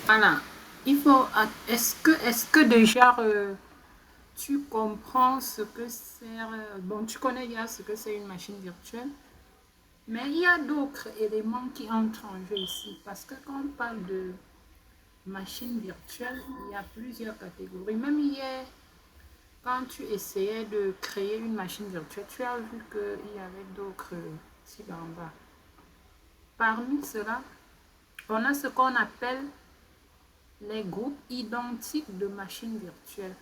Voilà. Il faut. Est-ce que déjà tu comprends ce que c'est. Bon, tu connais déjà ce que c'est une machine virtuelle, mais il y a d'autres éléments qui entrent en jeu ici. Parce que quand on parle de machine virtuelle, il y a plusieurs catégories. Même hier, quand tu essayais de créer une machine virtuelle, tu as vu qu'il y avait d'autres ici en bas. Parmi cela, on a ce qu'on appelle les groupes identiques de machines virtuelles,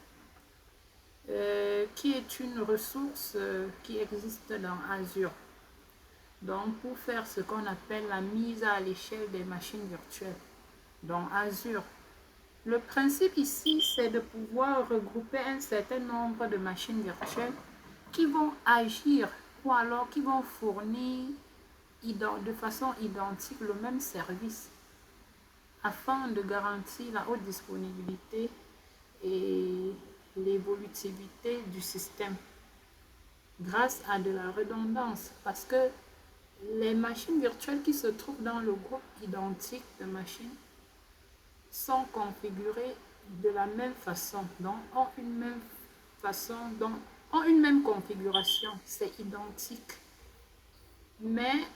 qui est une ressource qui existe dans Azure. Donc, pour faire ce qu'on appelle la mise à l'échelle des machines virtuelles dans Azure. Le principe ici, c'est de pouvoir regrouper un certain nombre de machines virtuelles qui vont agir ou alors qui vont fournir de façon identique le même service afin de garantir la haute disponibilité et l'évolutivité du système grâce à de la redondance, parce que les machines virtuelles qui se trouvent dans le groupe identique de machines sont configurées de la même façon, donc ont une même façon, donc ont une même configuration, c'est identique, mais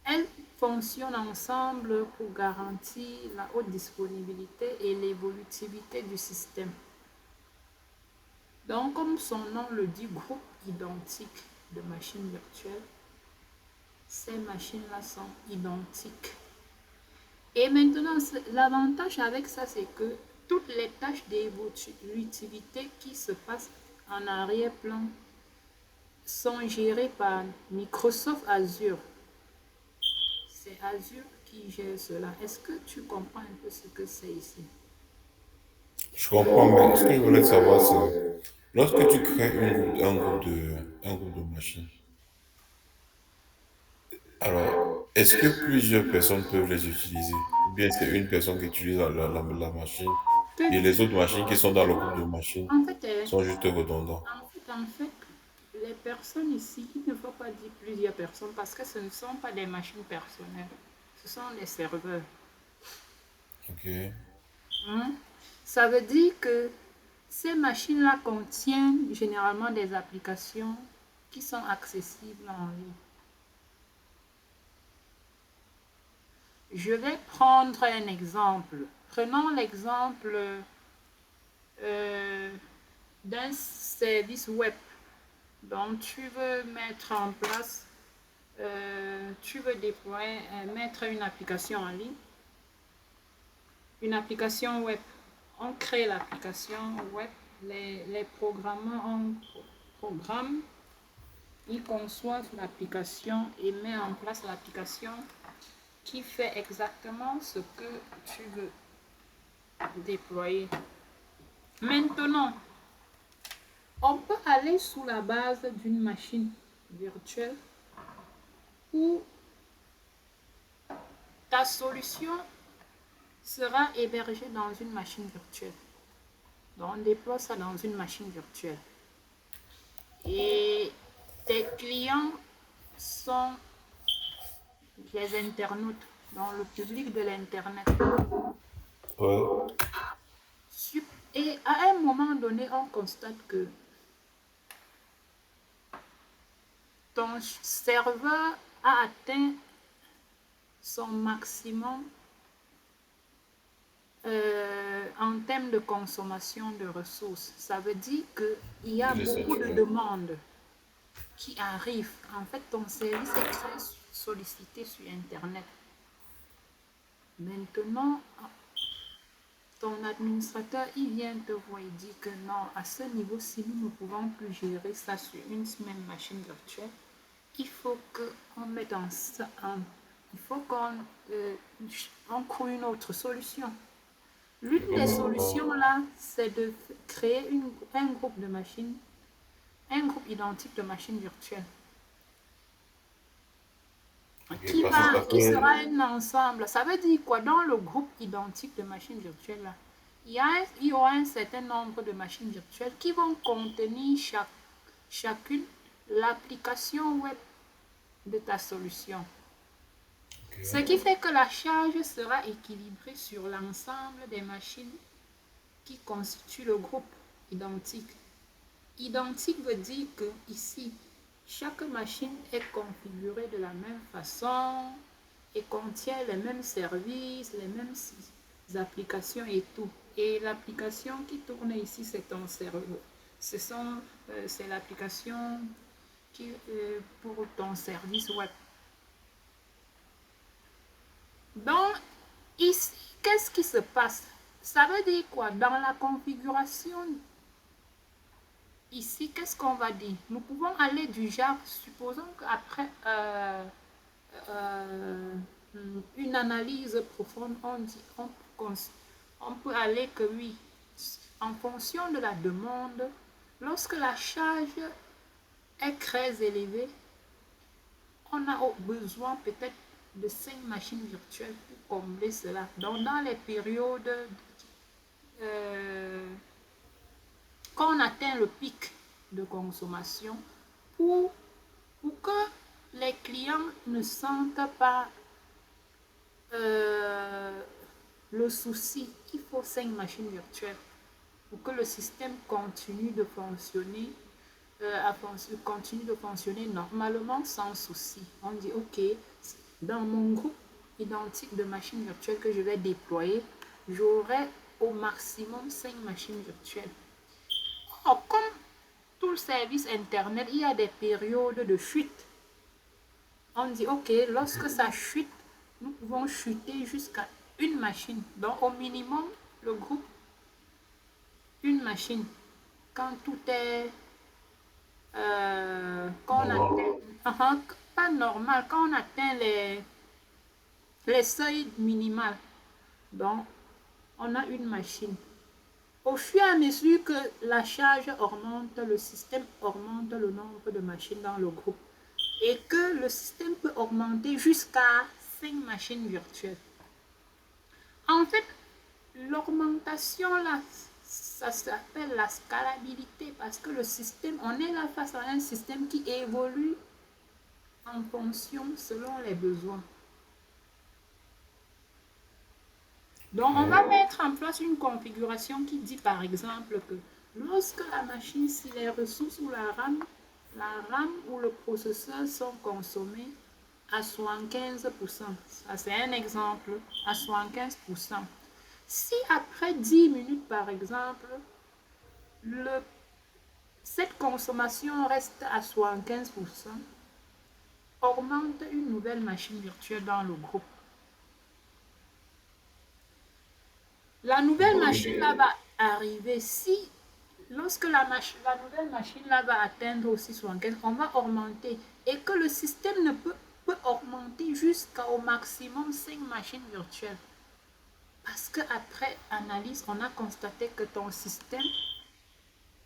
elles fonctionnent ensemble pour garantir la haute disponibilité et l'évolutivité du système. Donc, comme son nom le dit, groupe identique de machines virtuelles, ces machines-là sont identiques. Et maintenant, l'avantage avec ça, c'est que toutes les tâches d'évolutivité qui se passent en arrière-plan sont gérées par Microsoft Azure. C'est Azure qui gère cela. Est-ce que tu comprends un peu ce que c'est ici? Je comprends, mais ce que je voulais savoir, c'est lorsque tu crées un groupe de machines, alors, est-ce que plusieurs personnes peuvent les utiliser? Ou bien c'est une personne qui utilise la machine et les autres machines qui sont dans le groupe de machines En fait, sont juste redondants? en fait, les personnes ici, il ne faut pas dire plusieurs personnes parce que ce ne sont pas des machines personnelles. Ce sont des serveurs. Ok. Hein. Ça veut dire que ces machines-là contiennent généralement des applications qui sont accessibles en ligne. Je vais prendre un exemple. Prenons l'exemple euh, d'un service web dont tu veux mettre en place, tu veux déployer, mettre une application en ligne, une application web. On crée l'application web, les programmeurs en programme, ils conçoivent l'application et mettent en place l'application qui fait exactement ce que tu veux déployer. Maintenant, on peut aller sous la base d'une machine virtuelle où ta solution sera hébergée dans une machine virtuelle. Donc, on déploie ça dans une machine virtuelle. Et tes clients sont les internautes, dans le public de l'Internet. Ouais. Et à un moment donné, on constate que ton serveur a atteint son maximum en termes de consommation de ressources. Ça veut dire qu'il y a Il est beaucoup de saturé. demandes qui arrivent. En fait, ton service est très sollicité sur Internet. Maintenant, ton administrateur, il vient te voir et dit que non, à ce niveau-ci, nous ne pouvons plus gérer ça sur une même machine virtuelle. Il faut qu'on mette il faut qu'on trouve une autre solution. Je L'une des comprends. solutions là, c'est de créer un groupe de machines, un groupe identique de machines virtuelles, Ok, parce que ça qui sera fait. un ensemble. Ça veut dire quoi? Dans le groupe identique de machines virtuelles là, il y aura un certain nombre de machines virtuelles qui vont contenir chacune l'application web de ta solution. Ce qui fait que la charge sera équilibrée sur l'ensemble des machines qui constituent le groupe identique. Identique veut dire que ici, chaque machine est configurée de la même façon et contient les mêmes services, les mêmes applications et tout. Et l'application qui tourne ici, c'est ton cerveau. C'est l'application pour ton service web. Donc, ici, qu'est-ce qui se passe? Ça veut dire quoi? Dans la configuration, ici, qu'est-ce qu'on va dire? Nous pouvons aller du genre, supposons qu'après euh, une analyse profonde, on peut aller que oui, en fonction de la demande, lorsque la charge est très élevée, on a besoin peut-être de 5 machines virtuelles pour combler cela. Donc, dans les périodes quand on atteint le pic de consommation, pour que les clients ne sentent pas le souci, il faut 5 machines virtuelles pour que le système continue de fonctionner normalement sans souci. On dit, ok, dans mon groupe identique de machines virtuelles que je vais déployer, j'aurai au maximum 5 machines virtuelles. Or, comme tout le service Internet, il y a des périodes de chute. On dit, ok, lorsque ça chute, nous pouvons chuter jusqu'à une machine. Donc, au minimum, le groupe, une machine. Quand tout est quand on atteint, pas normal, quand on atteint les seuils minimales, donc on a une machine. Au fur et à mesure que la charge augmente, le système augmente le nombre de machines dans le groupe et que le système peut augmenter jusqu'à 5 machines virtuelles. En fait, l'augmentation là, ça s'appelle la scalabilité parce que le système, on est là face à un système qui évolue en fonction selon les besoins. Donc, on va mettre en place une configuration qui dit par exemple que lorsque la machine, si les ressources ou la RAM ou le processeur sont consommés à 75%, ça c'est un exemple, à 75%. Si après 10 minutes, par exemple, cette consommation reste à 75%, augmente une nouvelle machine virtuelle dans le groupe. La nouvelle machine là va arriver si, lorsque la nouvelle machine là va atteindre aussi 75, on va augmenter et que le système ne peut augmenter jusqu'au maximum 5 machines virtuelles. Parce qu'après analyse, on a constaté que ton système,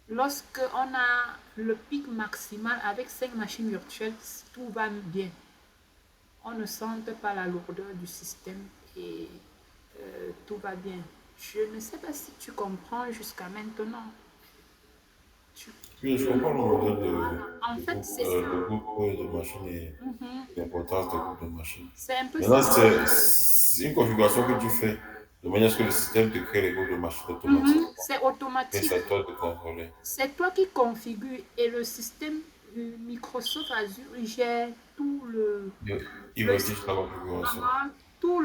lorsque on a le pic maximal avec 5 machines virtuelles, tout va bien. On ne sent pas la lourdeur du système et tout va bien. Je ne sais pas si tu comprends jusqu'à maintenant. Oui, je comprends le modèle En fait, c'est ça. de groupe de machines et l'importance des groupes de machines. C'est un peu Maintenant, ça. c'est une configuration que tu fais de manière à ce que le système te crée les groupes de machines automatiquement. C'est Et automatique. c'est à toi de contrôler. C'est toi qui configures et le système Microsoft Azure gère tout Il le rédige la configuration. tout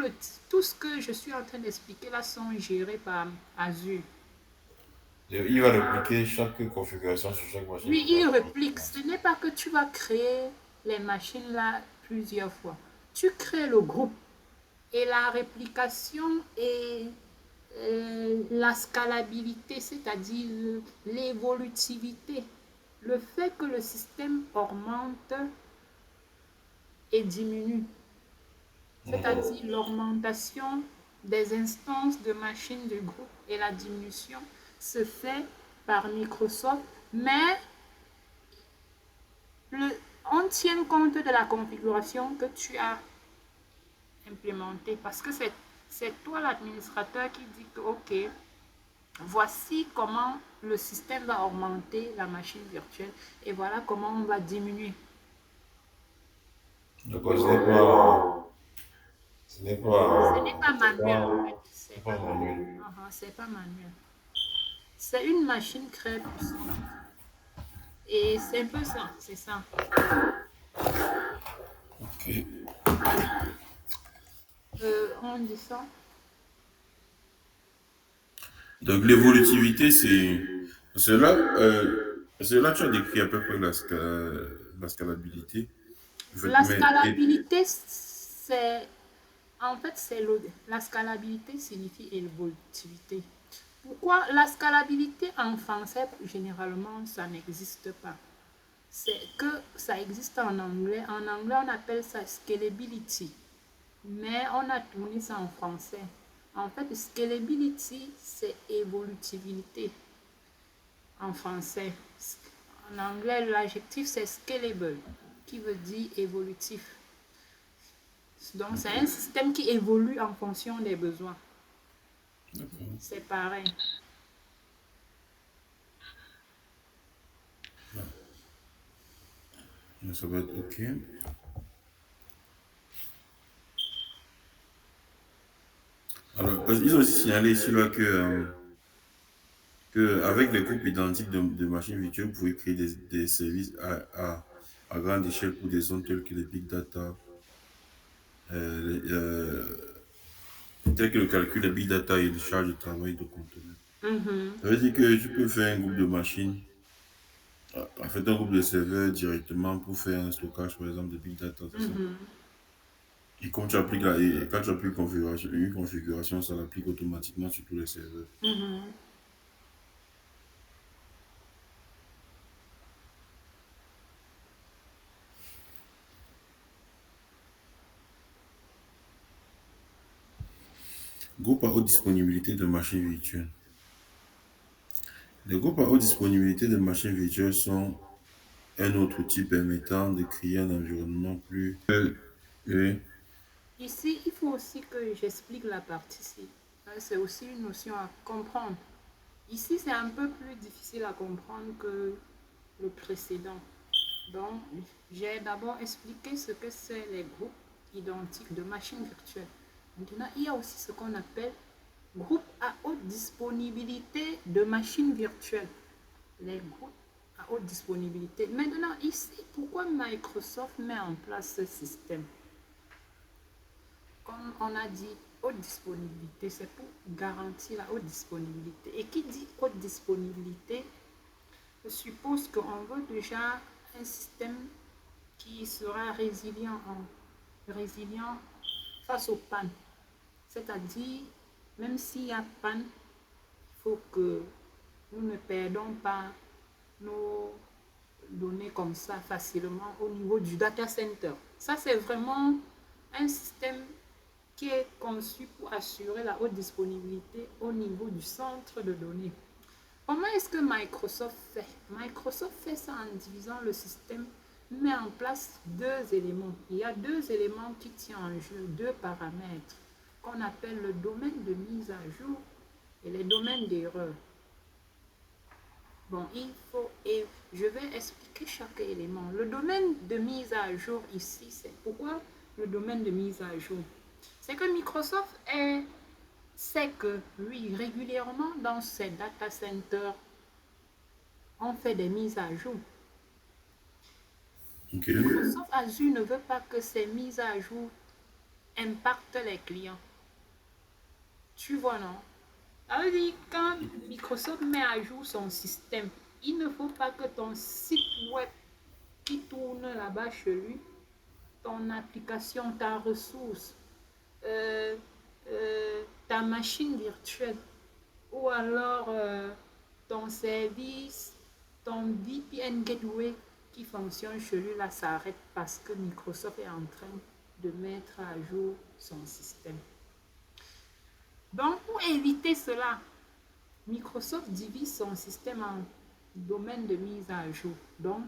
tout ce que je suis en train d'expliquer là sont gérés par Azure. Il va répliquer chaque configuration sur chaque machine Oui, qui va il être réplique. Ce n'est pas que tu vas créer les machines là plusieurs fois. Tu crées le groupe et la réplication et la scalabilité, c'est-à-dire l'évolutivité. Le fait que le système augmente et diminue, c'est-à-dire l'augmentation des instances de machines du groupe et la diminution se fait par Microsoft, mais on tient compte de la configuration que tu as implémentée parce que c'est toi l'administrateur qui dit que ok, voici comment le système va augmenter la machine virtuelle et voilà comment on va diminuer. Donc, ce n'est pas Ce n'est Ce n'est pas, pas manuel en fait. c'est C'est pas pas manuel. manuel. C'est pas manuel. C'est une machine très puissante. Et c'est un peu ça, c'est ça. Ok. On dit ça. Donc l'évolutivité, c'est là que tu as décrit à peu près la scalabilité. En fait, La scalabilité, c'est en fait, la scalabilité signifie évolutivité. Pourquoi la scalabilité en français, généralement, ça n'existe pas. C'est que ça existe en anglais. En anglais, on appelle ça scalability. Mais on a tourné ça en français. En fait, scalability, c'est évolutivité en français. En anglais, l'adjectif, c'est scalable, qui veut dire évolutif. Donc, c'est un système qui évolue en fonction des besoins. d'accord. C'est pareil. Ça va être ok. Alors, parce qu'ils ont aussi signalé ici là que avec les groupes identiques de machines virtuelles, vous pouvez créer des services à grande échelle pour des zones telles que les big data, telles que le calcul des big data et les charges de travail de conteneurs. Mhm, Ça veut dire que tu peux faire un groupe de machines, en fait un groupe de serveurs directement pour faire un stockage, par exemple, de big data, c'est ça. mhm, Et quand tu appliques et quand tu appliques une configuration, ça l'applique automatiquement sur tous les serveurs. mhm. Groupe à haute disponibilité de machines virtuelles. Les groupes à haute disponibilité de machines virtuelles sont un autre outil permettant de créer un environnement plus... Oui. Ici, il faut aussi que j'explique la partie ci. C'est aussi une notion à comprendre. Ici, c'est un peu plus difficile à comprendre que le précédent. Donc, j'ai d'abord expliqué ce que c'est les groupes identiques de machines virtuelles. Maintenant, il y a aussi ce qu'on appelle groupes à haute disponibilité de machines virtuelles. Les groupes à haute disponibilité. Maintenant, ici, pourquoi Microsoft met en place ce système? Comme on a dit, haute disponibilité, c'est pour garantir la haute disponibilité. Et qui dit haute disponibilité suppose qu'on veut déjà un système qui sera résilient face aux pannes. C'est-à-dire, même s'il y a panne, il faut que nous ne perdons pas nos données comme ça facilement au niveau du data center. Ça, c'est vraiment un système qui est conçu pour assurer la haute disponibilité au niveau du centre de données. Comment est-ce que Microsoft fait? Microsoft fait ça en divisant le système, met en place deux éléments. Il y a deux éléments qui tiennent en jeu, deux paramètres qu'on appelle le domaine de mise à jour et les domaines d'erreur. Bon, et je vais expliquer chaque élément. Le domaine de mise à jour ici, c'est pourquoi le domaine de mise à jour? C'est que Microsoft sait que, oui, régulièrement dans ses data centers, on fait des mises à jour. Ok. Microsoft Azure ne veut pas que ces mises à jour impactent les clients. Tu vois, non? Ça veut dire quand Microsoft met à jour son système, il ne faut pas que ton site web qui tourne là-bas chez lui, ton application, ta ressource, euh, ta machine virtuelle, ou alors ton service, ton VPN gateway qui fonctionne chez lui, là, s'arrête parce que Microsoft est en train de mettre à jour son système. Donc, pour éviter cela, Microsoft divise son système en domaines de mise à jour. Donc,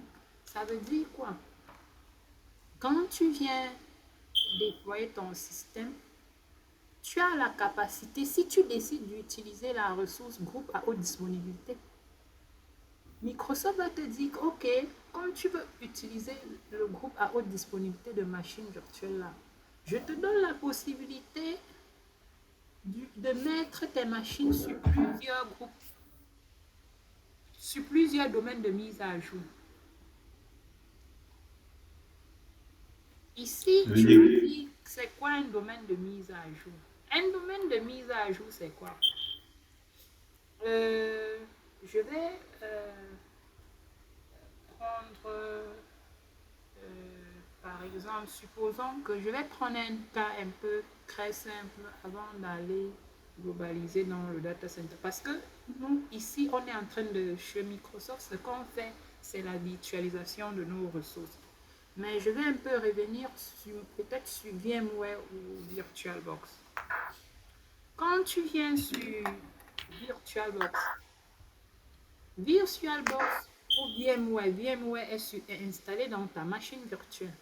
ça veut dire quoi? Quand tu viens déployer ton système, tu as la capacité, si tu décides d'utiliser la ressource groupe à haute disponibilité, Microsoft va te dire, OK, comme tu veux utiliser le groupe à haute disponibilité de machines virtuelles là, Je te donne la possibilité de mettre tes machines sur plusieurs groupes, sur plusieurs domaines de mise à jour. Ici, tu me Oui. dis, c'est quoi un domaine de mise à jour? Un domaine de mise à jour, c'est quoi? Euh, je vais prendre, par exemple, supposons que je vais prendre un cas un peu très simple avant d'aller globaliser dans le data center. Parce que nous, ici, on est en train de, chez Microsoft, ce qu'on fait, c'est la virtualisation de nos ressources. Mais je vais un peu revenir sur peut-être sur VMware ou VirtualBox. Quand tu viens sur VirtualBox, VirtualBox ou VMware est installé dans ta machine virtuelle.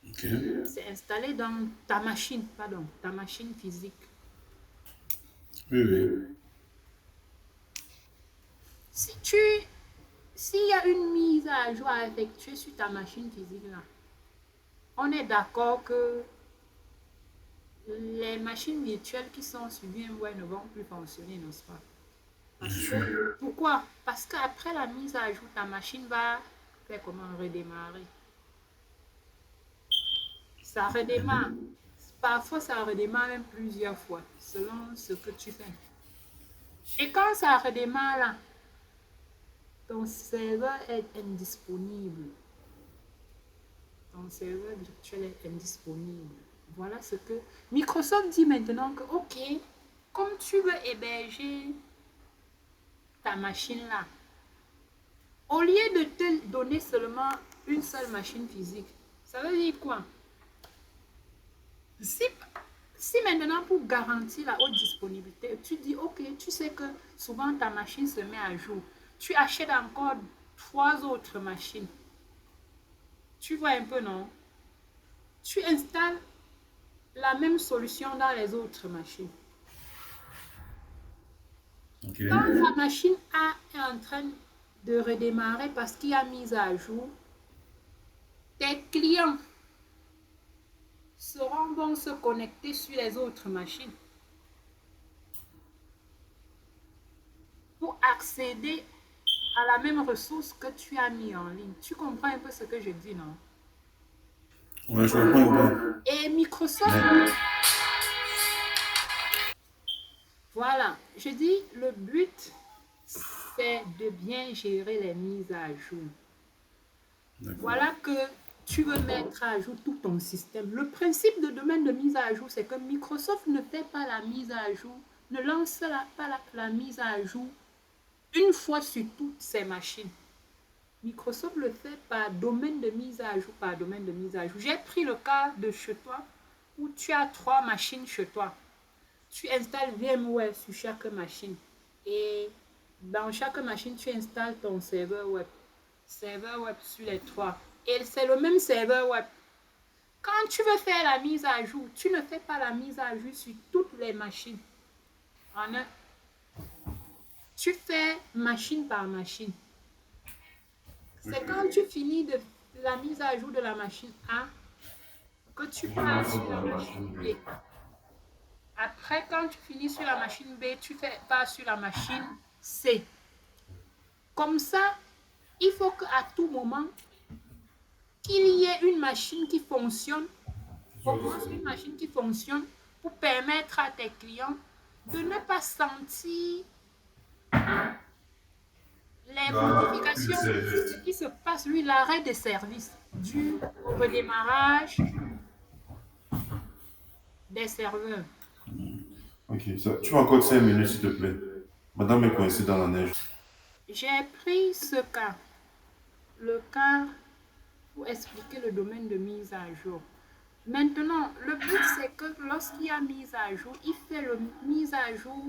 Ok. C'est installé dans ta machine, pardon, ta machine physique. Oui, oui. Si tu, s'il y a une mise à jour à effectuer sur ta machine physique là, on est d'accord que les machines virtuelles qui sont sur VMware ne vont plus fonctionner, n'est-ce pas? Bien Parce sûr. que, pourquoi? Parce qu'après la mise à jour, ta machine va faire comment redémarrer. Ça redémarre. Parfois, ça redémarre même plusieurs fois, selon ce que tu fais. Et quand ça redémarre là, ton serveur est indisponible. Ton serveur virtuel est indisponible. Voilà ce que Microsoft dit maintenant que, OK, comme tu veux héberger ta machine là, au lieu de te donner seulement une seule machine physique, ça veut dire quoi? Si, si maintenant pour garantir la haute disponibilité, tu dis, OK, tu sais que souvent ta machine se met à jour, tu achètes encore 3 autres machines. Tu vois un peu, non? Tu installes la même solution dans les autres machines. Ok. Quand la machine A est en train de redémarrer parce qu'il y a mise à jour, tes clients vont se connecter sur les autres machines pour accéder à la même ressource que tu as mis en ligne. Tu comprends un peu ce que je dis, non? Ouais, je comprends un peu. Et Microsoft, Mais, voilà, je dis, le but, c'est de bien gérer les mises à jour. d'accord. Voilà que tu veux mettre à jour tout ton système. Le principe de domaine de mise à jour, c'est que Microsoft ne fait pas la mise à jour, ne lance pas la mise à jour une fois sur toutes ses machines. Microsoft le fait par domaine de mise à jour, par domaine de mise à jour. J'ai pris le cas de chez toi où tu as 3 machines chez toi. Tu installes VMware sur chaque machine et dans chaque machine, tu installes ton serveur web. Serveur web sur les 3. Et c'est le même serveur web. Quand tu veux faire la mise à jour, tu ne fais pas la mise à jour sur toutes les machines. En un, tu fais machine par machine. C'est quand tu finis de la mise à jour de la machine A que tu passes sur la machine B. Après, quand tu finis sur la machine B, tu passes sur la machine C. Comme ça, il faut qu'à tout moment, qu'il y ait une machine qui fonctionne, au moins une machine qui fonctionne pour permettre à tes clients de ne pas sentir les modifications, ce qui se passe, lui, l'arrêt de service dû au redémarrage des serveurs. Ok, tu m'as encore 5 minutes, s'il te plaît. Madame est coincée dans la neige. J'ai pris ce cas, le cas pour expliquer le domaine de mise à jour. Maintenant, le but, c'est que lorsqu'il y a mise à jour, il fait le mise à jour,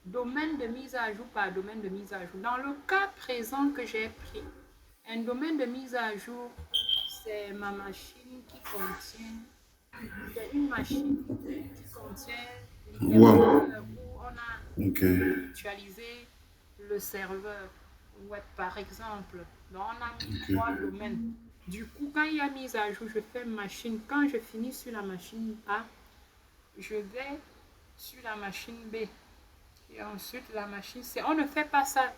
domaine de mise à jour par domaine de mise à jour. Dans le cas présent que j'ai pris, un domaine de mise à jour, c'est ma machine qui contient, c'est une machine qui contient Wow. l'hyperviseur où on a Ok. virtualisé le serveur web, par exemple. Donc, on a mis Ok. 3 domaines. Du coup, quand il y a mise à jour, je fais machine. Quand je finis sur la machine A, je vais sur la machine B. Et ensuite, la machine C. On ne fait pas ça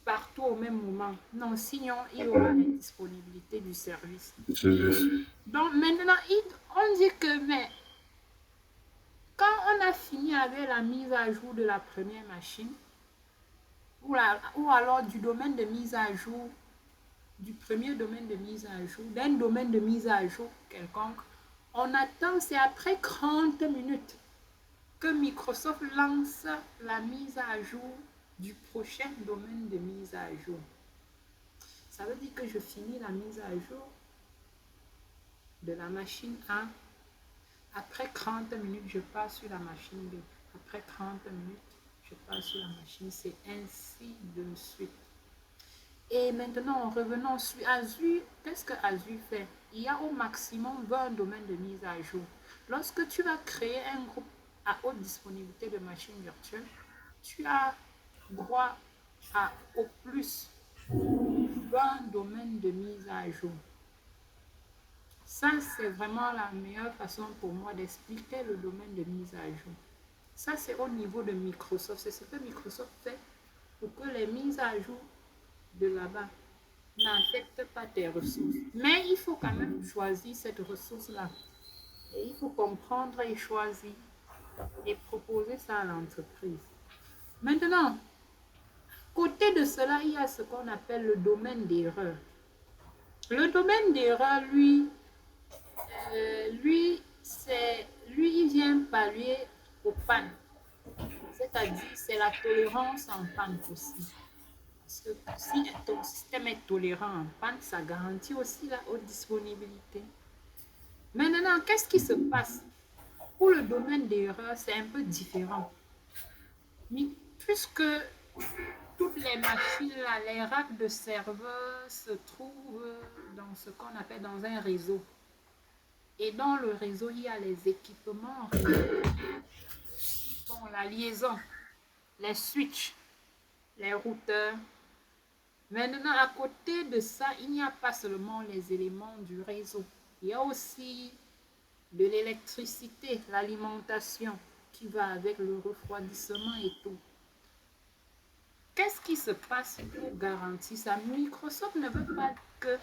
partout au même moment. Non, sinon, il y aura une disponibilité du service. C'est Donc, maintenant, on dit que, mais quand on a fini avec la mise à jour de la première machine, ou alors du domaine de mise à jour, du premier domaine de mise à jour, d'un domaine de mise à jour quelconque, on attend, c'est après 30 minutes que Microsoft lance la mise à jour du prochain domaine de mise à jour. Ça veut dire que je finis la mise à jour de la machine A. Après 30 minutes, je passe sur la machine B. Après 30 minutes, je passe sur la machine C. Ainsi de suite. Et maintenant, revenons sur Azure. Qu'est-ce que Azure fait? Il y a au maximum 20 domaines de mise à jour. Lorsque tu vas créer un groupe à haute disponibilité de machines virtuelles, tu as droit à au plus 20 domaines de mise à jour. Ça, c'est vraiment la meilleure façon pour moi d'expliquer le domaine de mise à jour. Ça, c'est au niveau de Microsoft. C'est ce que Microsoft fait pour que les mises à jour de là-bas n'affectent pas tes ressources. Mais il faut quand même choisir cette ressource-là. Et il faut comprendre et choisir et proposer ça à l'entreprise. Maintenant, côté de cela, il y a ce qu'on appelle le domaine d'erreur. Le domaine d'erreur, il vient pallier aux pannes. C'est-à-dire, c'est la tolérance en panne aussi. Parce que si ton système est tolérant en panne, ça garantit aussi la haute disponibilité. Maintenant, qu'est-ce qui se passe? Pour le domaine d'erreur, c'est un peu différent. Mais puisque toutes les machines, là, les racks de serveurs se trouvent dans ce qu'on appelle dans un réseau. Et dans le réseau, il y a les équipements qui font la liaison, les switches, les routeurs. Maintenant, à côté de ça, il n'y a pas seulement les éléments du réseau. Il y a aussi de l'électricité, l'alimentation qui va avec le refroidissement et tout. Qu'est-ce qui se passe pour garantir ça? Microsoft ne veut pas que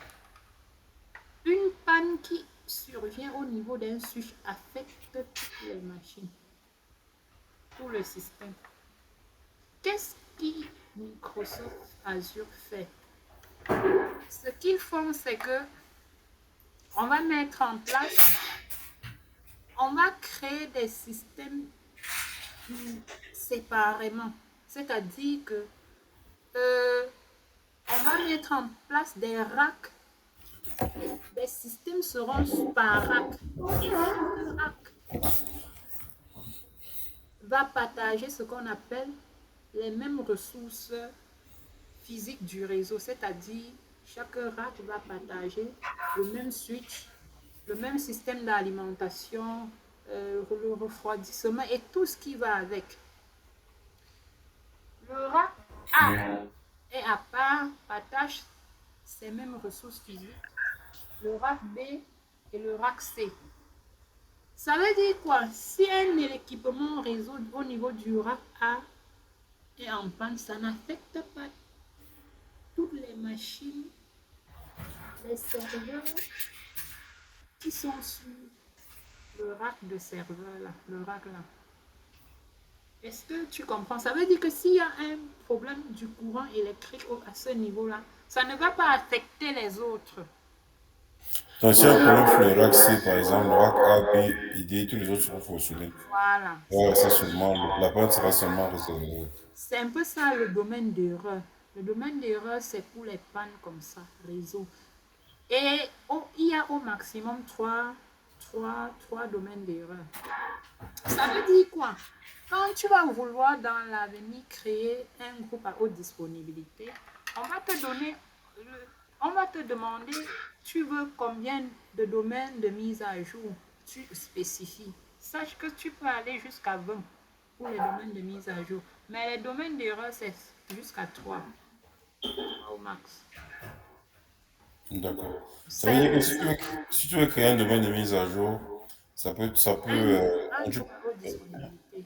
une panne qui survient au niveau d'un switch affecte toutes les machines, tout le système. Qu'est-ce que Microsoft Azure fait? Ce qu'ils font, c'est que on va mettre en place, on va créer des systèmes séparément. C'est-à-dire que on va mettre en place des racks. Des systèmes seront par rack. Et chaque rack va partager ce qu'on appelle les mêmes ressources physiques du réseau. C'est-à-dire, chaque rack va partager le même switch, le même système d'alimentation, le refroidissement et tout ce qui va avec. Le rack A est à part, partage ces mêmes ressources physiques, le rack B et le rack C. Ça veut dire quoi? Si un équipement réseau au niveau du rack A est en panne, ça n'affecte pas toutes les machines, les serveurs qui sont sur le rack de serveur là, le rack là. Est-ce que tu comprends? Ça veut dire que s'il y a un problème du courant électrique à ce niveau-là, ça ne va pas affecter les autres. donc, si un problème sur le rack C, par exemple, le rack A, B et D, tous les autres seront fonctionnels. Voilà. Ouais, c'est seulement, la panne sera seulement résolue. C'est un peu ça le domaine d'erreur. Le domaine d'erreur, c'est pour les pannes comme ça, réseau. Et il y a au maximum trois domaines d'erreur. Ça veut dire quoi? Quand tu vas vouloir dans l'avenir créer un groupe à haute disponibilité, on va te donner, on va te demander, tu veux combien de domaines de mise à jour? Tu spécifies. Sache que tu peux aller jusqu'à 20 pour les domaines de mise à jour. Mais les domaines d'erreur, c'est jusqu'à 3 au max. D'accord. Ça veut C'est dire que si tu veux créer un domaine de mise à jour, ça peut, un tu- groupe à haute disponibilité.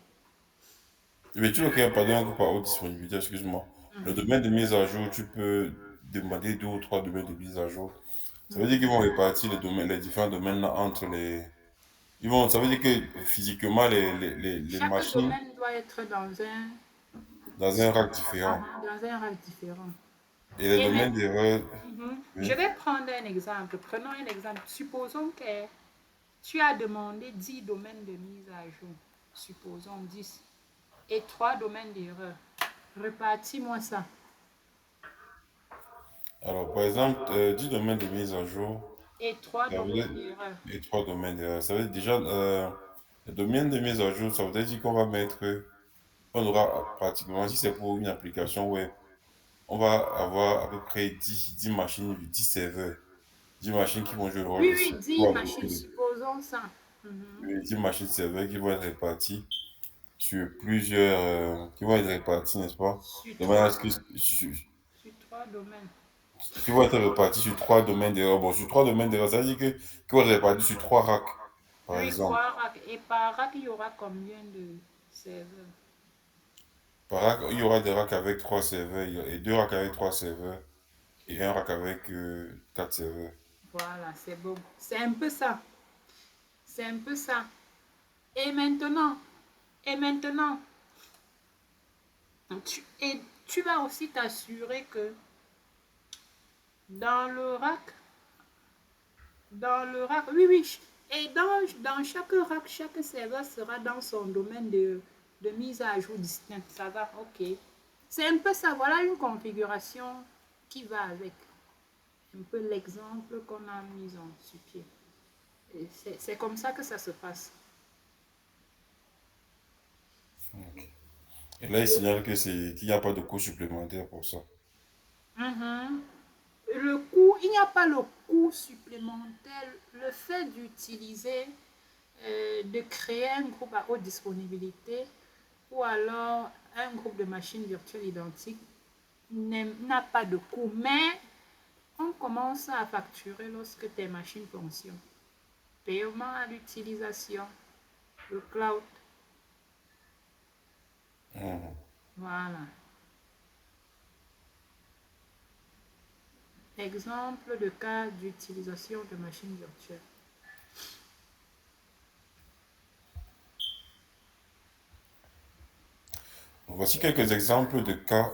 mais tu veux créer, pardon, un groupe à haute disponibilité, excuse-moi. Le Mhm. domaine de mise à jour, tu peux demander deux ou trois domaines de mise à jour. Ça veut dire qu'ils Mhm. vont répartir les domaines, les différents domaines là entre les. Ça veut dire que physiquement, les Chaque machines domaine doit être dans un rack différent. dans un rang différent. Et les Et domaines maintenant, d'erreur, je oui. vais prendre un exemple. Prenons un exemple. Supposons que tu as demandé 10 domaines de mise à jour. Supposons 10. Et 3 domaines d'erreur. Repartis-moi ça. Alors, par exemple, 10 domaines de mise à jour, Et 3 ça veut domaines dire, d'erreur. et trois domaines d'erreur. Ça veut dire déjà, le domaine de mise à jour, ça veut dire qu'on va mettre, on aura pratiquement, si c'est pour une application web, on va avoir à peu près dix machines, 10 serveurs, 10 machines qui vont jouer le rôle Oui, de oui, serveur, 10 machines, supposons ça. Mhm. 10 machines serveurs qui vont être réparties sur plusieurs, qui vont être réparties, n'est-ce pas? Sur De manière à ce 3, que, sur 3 domaines. qui vont être répartis sur trois domaines d'erreur. Bon, sur trois domaines d'erreur, ça veut dire que, qui vont être répartis sur trois racks, par Oui, exemple. 3 racks. Et par rack, il y aura combien de serveurs? Par rack, il y aura des racks avec trois serveurs et deux racks avec trois serveurs et un rack avec quatre serveurs. Voilà, c'est bon. C'est un peu ça. C'est un peu ça. Et maintenant, et maintenant, et tu vas aussi t'assurer que dans le rack, oui, oui, et dans chaque rack, chaque serveur sera dans son domaine de mise à jour distinct. Ça va, ok. C'est un peu ça. Voilà une configuration qui va avec. Un peu l'exemple qu'on a mis en sur pied. C'est comme ça que ça se passe. Et là, il signale que qu'il n'y a pas de coût supplémentaire pour ça. Mhm. Le coût, il n'y a pas le coût supplémentaire. Le fait d'utiliser, de créer un groupe à haute disponibilité ou alors un groupe de machines virtuelles identiques n'a pas de coût. Mais on commence à facturer lorsque tes machines fonctionnent. Paiement à l'utilisation, le cloud. Mhm. Voilà. Exemple de cas d'utilisation de machines virtuelles. Voici quelques exemples de cas